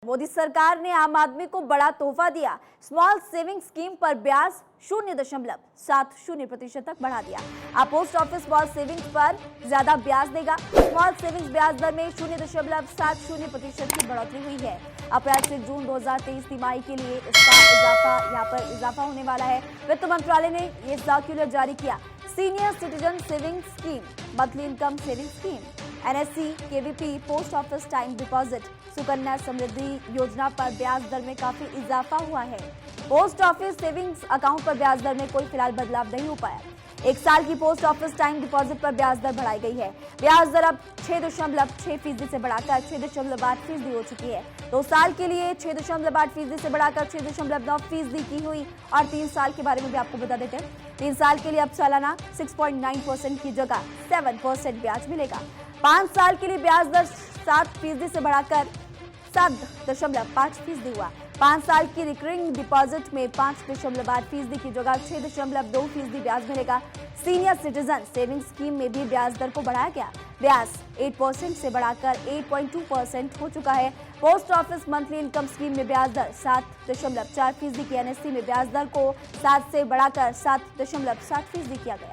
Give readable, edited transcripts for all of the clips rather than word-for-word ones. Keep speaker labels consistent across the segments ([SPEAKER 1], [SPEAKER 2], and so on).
[SPEAKER 1] मोदी सरकार ने आम आदमी को बड़ा तोहफा दिया। स्मॉल सेविंग स्कीम पर ब्याज 0.70% तक बढ़ा दिया। अब पोस्ट ऑफिस स्मॉल सेविंग्स पर ज्यादा ब्याज देगा। स्मॉल सेविंग्स ब्याज दर में 0.70% की बढ़ोतरी हुई है। अप्रैल से जून 2023 तिमाही के लिए इसका इजाफा होने वाला है। वित्त मंत्रालय ने ये सर्कुलर जारी किया। Senior citizen saving scheme, monthly income saving scheme, NSC, KVP, post office time deposit, Sukanya Samriddhi Yojana पर ब्याज दर में काफी इजाफा हुआ है। पोस्ट ऑफिस सेविंग्स अकाउंट पर ब्याज दर में कोई फिलहाल बदलाव नहीं हो पाया। 1 साल की पोस्ट ऑफिस टाइम डिपॉजिट पर ब्याज दर बढ़ाई गई है। ब्याज दर अब 6.6% से बढ़ाकर 6.8% हो चुकी है। 2 साल के लिए 6.8% से बढ़ाकर 6.9% की हुई। और 3 साल के बारे में भी आपको बता देते हैं। 3 साल के लिए अब सालाना 6.9% की जगह 7% ब्याज मिलेगा। 5 साल के लिए ब्याज दर 7% से बढ़ाकर 7.5% हुआ। 5 साल की रिकरिंग डिपॉजिट में 5.8% की जगह 6.2% ब्याज मिलेगा। सीनियर सिटीजन सेविंग स्कीम में भी ब्याज दर को बढ़ाया गया। ब्याज 8% से बढ़ाकर 8.2% हो चुका है। Post office monthly income scheme में ब्याज दर 7.4% की, एनएससी में ब्याज दर को 7 से बढ़ाकर 7.7% किया गया।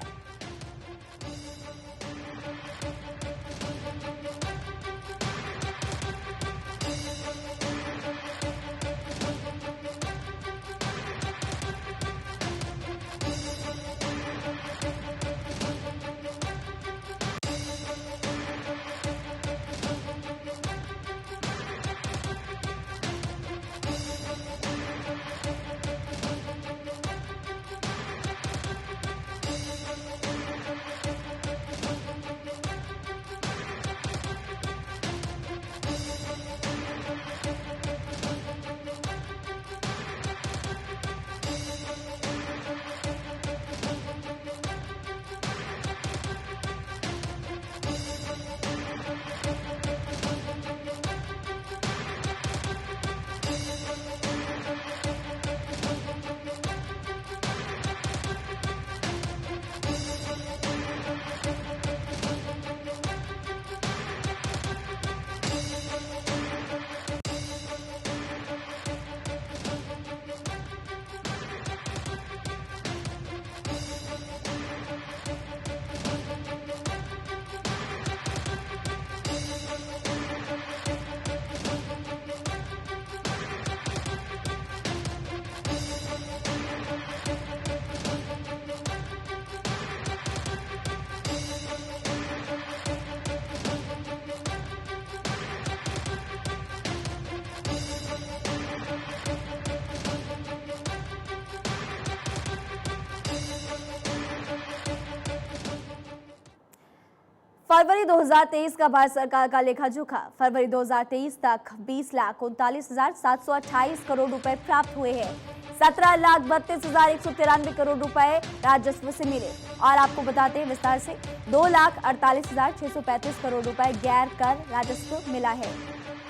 [SPEAKER 1] फरवरी 2023 का भारत सरकार का लेखा जोखा। फरवरी 2023 तक 20,39,728 करोड़ रुपए प्राप्त हुए हैं। 17,32,193 करोड़ रुपए राजस्व से मिले। और आपको बताते हैं विस्तार से 2,48,635 करोड़ रुपए गैर कर राजस्व मिला है।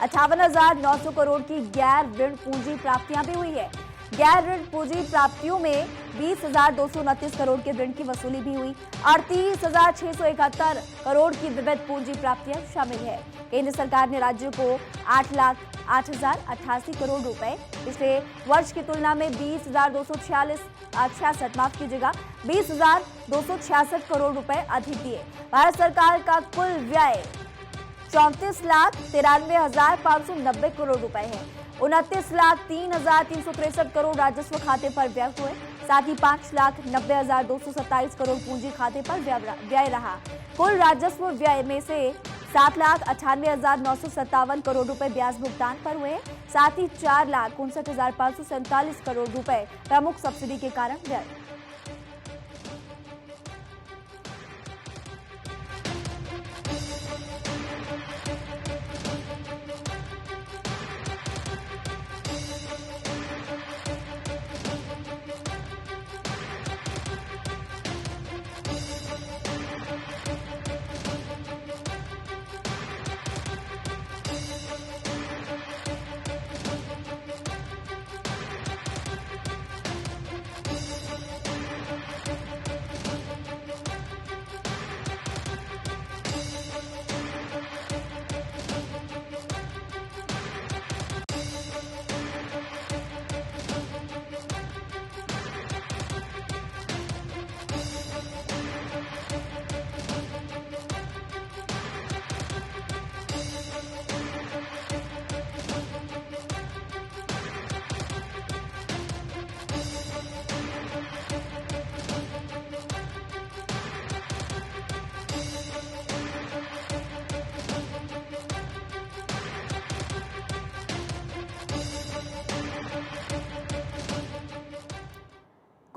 [SPEAKER 1] 58,900 करोड़ की गैर ऋण पूंजी प्राप्तियां भी हुई है। गैर ऋण पूंजी प्राप्तियों में 20,229 करोड़ के ऋण की वसूली भी हुई। 38,671 करोड़ की विविध पूंजी प्राप्तियां शामिल है। केंद्र सरकार ने राज्यों को 8,08,088 करोड़ रुपए पिछले वर्ष की तुलना में 20,266 माफ कीजिएगा 20,266 करोड़ रुपए अधिक दिए। भारत सरकार का कुल व्यय 34,93,590 करोड़ रुपए है। 29,03,363 करोड़ राजस्व खाते पर व्यय हुए। साथ ही 5,90,227 करोड़ पूंजी खाते पर व्यय रहा। कुल राजस्व व्यय में से 7,98,957 करोड़ रुपए ब्याज भुगतान पर हुए। साथ ही 4,59,547 करोड़ रुपए प्रमुख सब्सिडी के कारण व्यय।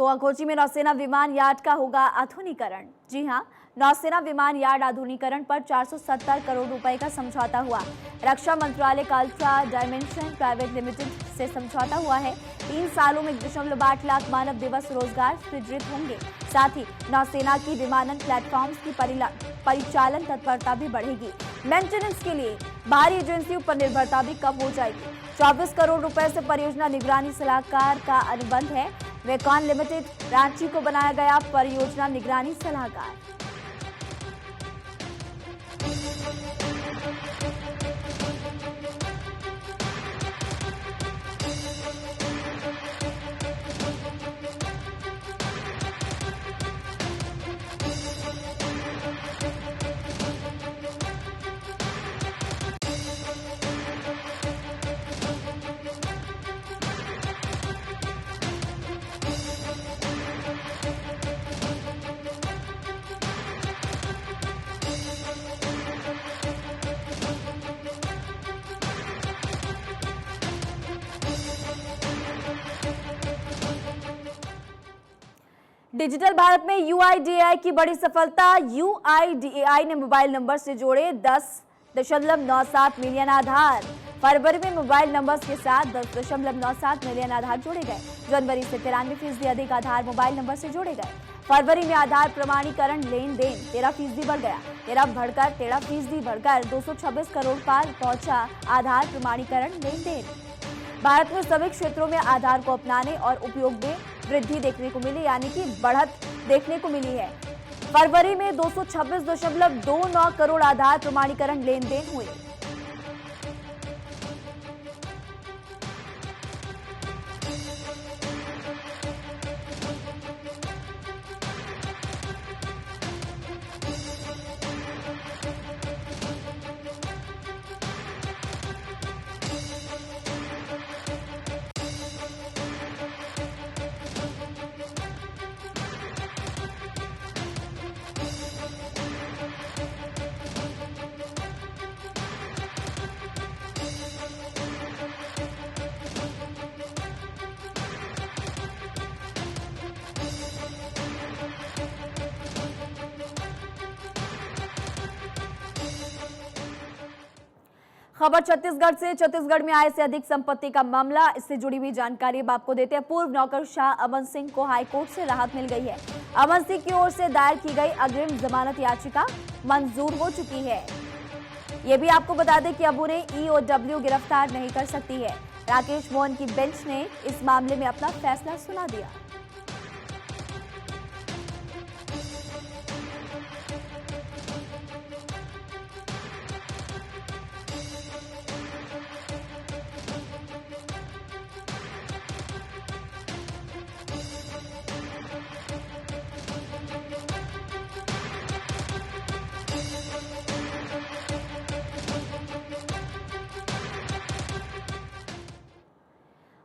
[SPEAKER 1] कोची में नौसेना विमान यार्ड का होगा आधुनिकीकरण। जी हां, नौसेना विमान यार्ड आधुनिकीकरण पर 470 करोड़ रुपए का समझौता हुआ। रक्षा मंत्रालय का अल्ट्रा डायमेंशन प्राइवेट लिमिटेड से समझौता हुआ है। 3 सालों में 1.8 लाख मानव दिवस रोजगार सृजित होंगे। साथ ही नौसेना की विमानन प्लेटफॉर्म्स की परिचालन तत्परता भी बढ़ेगी। मेंटेनेंस के लिए बाहरी एजेंसियों पर निर्भरता भी कम हो जाएगी। 24 करोड़ रुपए से परियोजना निगरानी सलाहकार का अनुबंध है। वेकॉन लिमिटेड रांची को बनाया गया परियोजना निगरानी सलाहकार। डिजिटल भारत में यूआईडीएआई की बड़ी सफलता। यूआईडीएआई ने मोबाइल नंबर से जोड़े 10.97 मिलियन आधार। फरवरी में मोबाइल नंबर्स के साथ 10.97 मिलियन आधार जोड़े गए। जनवरी से 93% अधिक आधार मोबाइल नंबर से जोड़े गए। फरवरी में आधार प्रमाणीकरण लेन देन 13% बढ़ गया। 13% बढ़कर 226 करोड़ पार पहुंचा आधार प्रमाणीकरण लेन देन। भारत में सभी क्षेत्रों में आधार को अपनाने और उपयोग में वृद्धि देखने को मिली, यानी कि बढ़त देखने को मिली है। फरवरी में 226.29 करोड़ आधार प्रमाणीकरण लेन देन हुए। खबर छत्तीसगढ़ से। छत्तीसगढ़ में आय से अधिक संपत्ति का मामला, इससे जुड़ी हुई जानकारी अब आपको देते हैं। पूर्व नौकरशाह अमन सिंह को हाईकोर्ट से राहत मिल गई है। अमन सिंह की ओर से दायर की गई अग्रिम जमानत याचिका मंजूर हो चुकी है। ये भी आपको बता दें कि अब उन्हें ईओडब्ल्यू गिरफ्तार नहीं कर सकती है। राकेश मोहन की बेंच ने इस मामले में अपना फैसला सुना दिया।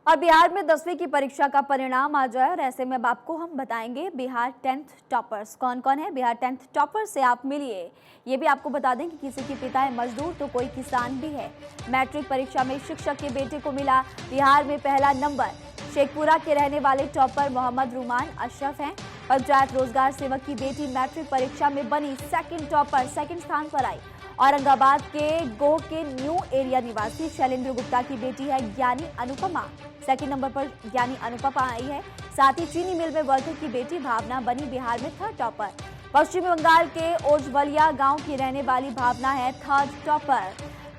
[SPEAKER 1] और बिहार में 10वीं की परीक्षा का परिणाम आ जाए और ऐसे में अब आपको हम बताएंगे बिहार 10th टॉपर्स कौन कौन है। बिहार 10th टॉपर से आप मिलिए। ये भी आपको बता दें कि किसी के पिता है मजदूर तो कोई किसान भी है। मैट्रिक परीक्षा में शिक्षक के बेटे को मिला बिहार में पहला नंबर। शेखपुरा के रहने वाले टॉपर मोहम्मद रुमान अशरफ हैं। पंचायत रोजगार सेवक की बेटी मैट्रिक परीक्षा में बनी सेकंड टॉपर, सेकंड स्थान पर आई। औरंगाबाद के गोह के न्यू एरिया निवासी शैलेंद्र गुप्ता की बेटी है ज्ञानी अनुपमा, सेकंड नंबर पर ज्ञानी अनुपमा आई है। साथ ही चीनी मिल में वर्कर की बेटी भावना बनी बिहार में थर्ड टॉपर। पश्चिम बंगाल के ओजवलिया गांव की रहने वाली भावना है थर्ड टॉपर।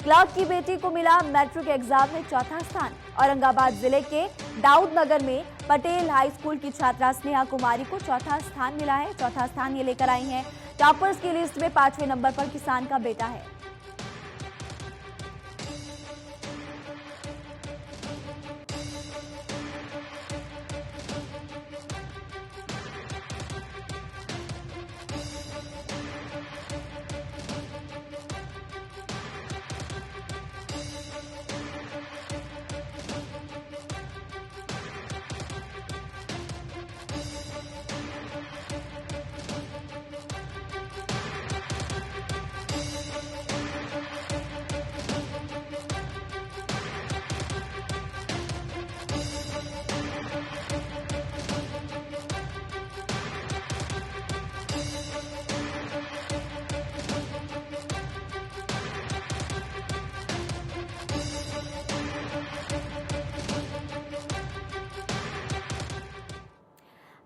[SPEAKER 1] क्लर्क की बेटी को मिला मैट्रिक एग्जाम में चौथा स्थान। औरंगाबाद जिले के दाऊदनगर में पटेल हाई स्कूल की छात्रा स्नेहा कुमारी को चौथा स्थान मिला है। चौथा स्थान ये लेकर आई हैं। टॉपर्स की लिस्ट में 5वें नंबर पर किसान का बेटा है।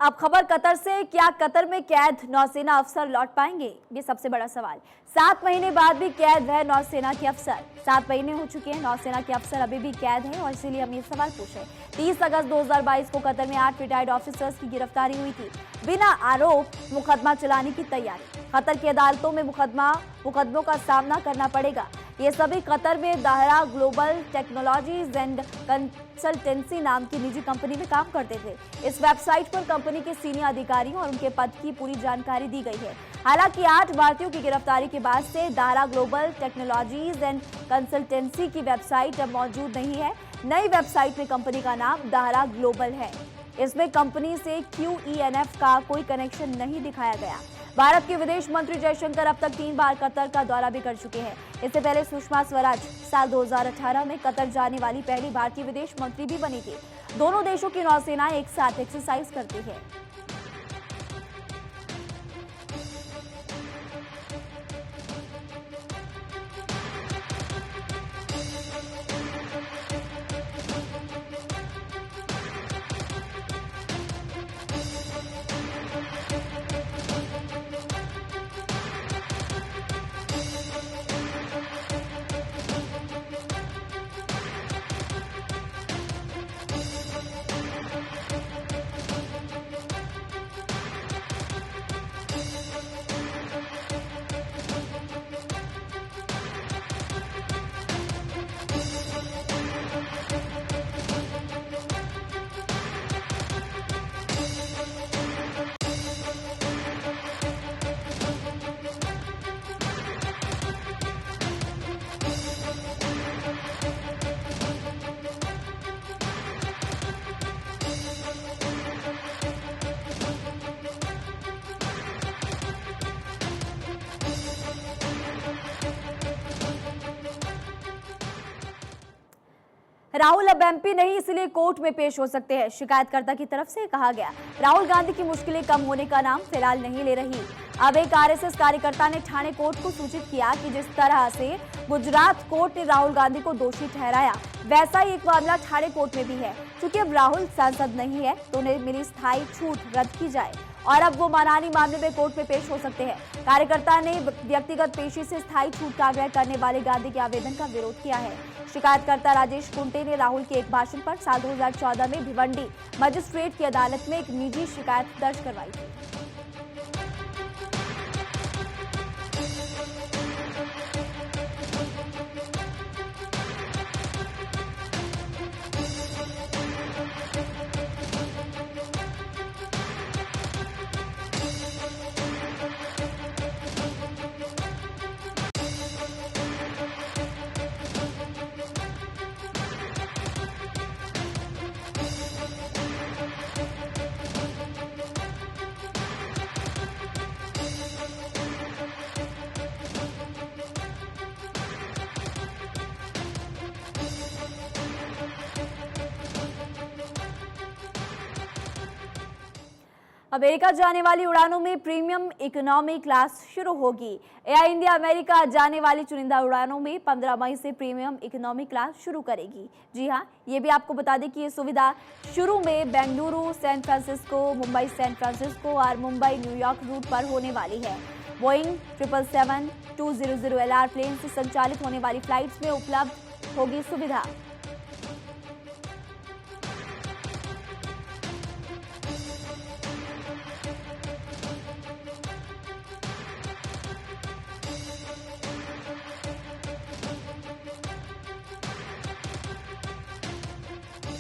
[SPEAKER 1] अब खबर कतर से, क्या कतर में कैद नौसेना अफसर लौट पाएंगे? ये सबसे बड़ा सवाल। 7 महीने बाद भी कैद है नौसेना के अफसर। 7 महीने हो चुके हैं, नौसेना के अफसर अभी भी कैद हैं और इसीलिए हम ये सवाल पूछे। 30 अगस्त 2022 को कतर में 8 रिटायर्ड ऑफिसर्स की गिरफ्तारी हुई थी, बिना आरोप मुकदमा चलाने की तैयारी। कतर की अदालतों में मुकदमों का सामना करना पड़ेगा। ये सभी कतर में Dahra global technologies and consultancy नाम की निजी कंपनी में काम करते थे। इस वेबसाइट पर कंपनी के सीनियर अधिकारियों और उनके पद की पूरी जानकारी दी गई है। हालांकि 8 भारतीयों की गिरफ्तारी के बाद से Dahra global technologies and consultancy की वेबसाइट अब मौजूद नहीं है। नई वेबसाइट में कंपनी का नाम दाहरा ग्लोबल है। इसमें कंपनी से QENF का कोई कनेक्शन नहीं दिखाया गया। भारत के विदेश मंत्री जयशंकर अब तक 3 बार कतर का दौरा भी कर चुके हैं। इससे पहले सुषमा स्वराज साल 2018 में कतर जाने वाली पहली भारतीय विदेश मंत्री भी बनी थी। दोनों देशों की नौसेनाएं एक साथ एक्सरसाइज करती है। राहुल अब MP नहीं, इसलिए कोर्ट में पेश हो सकते हैं, शिकायतकर्ता की तरफ से कहा गया। राहुल गांधी की मुश्किलें कम होने का नाम फिलहाल नहीं ले रही। अब एक RSS कार्यकर्ता ने ठाणे कोर्ट को सूचित किया कि जिस तरह से गुजरात कोर्ट ने राहुल गांधी को दोषी ठहराया, वैसा ही एक मामला ठाणे कोर्ट में भी है। क्योंकि अब राहुल सांसद नहीं है तो उन्हें मिली स्थायी छूट रद्द की जाए और अब वो मानहानि मामले में कोर्ट में पेश हो सकते हैं। कार्यकर्ता ने व्यक्तिगत पेशी से स्थायी छूट का आग्रह करने वाले गांधी के आवेदन का विरोध किया है। शिकायतकर्ता राजेश कुंटे ने राहुल के एक भाषण पर साल 2014 में भिवंडी मजिस्ट्रेट की अदालत में एक निजी शिकायत दर्ज करवाई थी। अमेरिका जाने वाली उड़ानों में प्रीमियम इकोनॉमी क्लास शुरू होगी। एयर इंडिया अमेरिका जाने वाली चुनिंदा उड़ानों में 15 मई से प्रीमियम इकोनॉमी क्लास शुरू करेगी। जी हां, ये भी आपको बता दें कि ये सुविधा शुरू में Bengaluru, San Francisco, Mumbai San Francisco और मुंबई न्यूयॉर्क रूट पर होने वाली है। बोइंग 777-200 LR प्लेन से संचालित होने वाली फ्लाइट्स में उपलब्ध होगी सुविधा।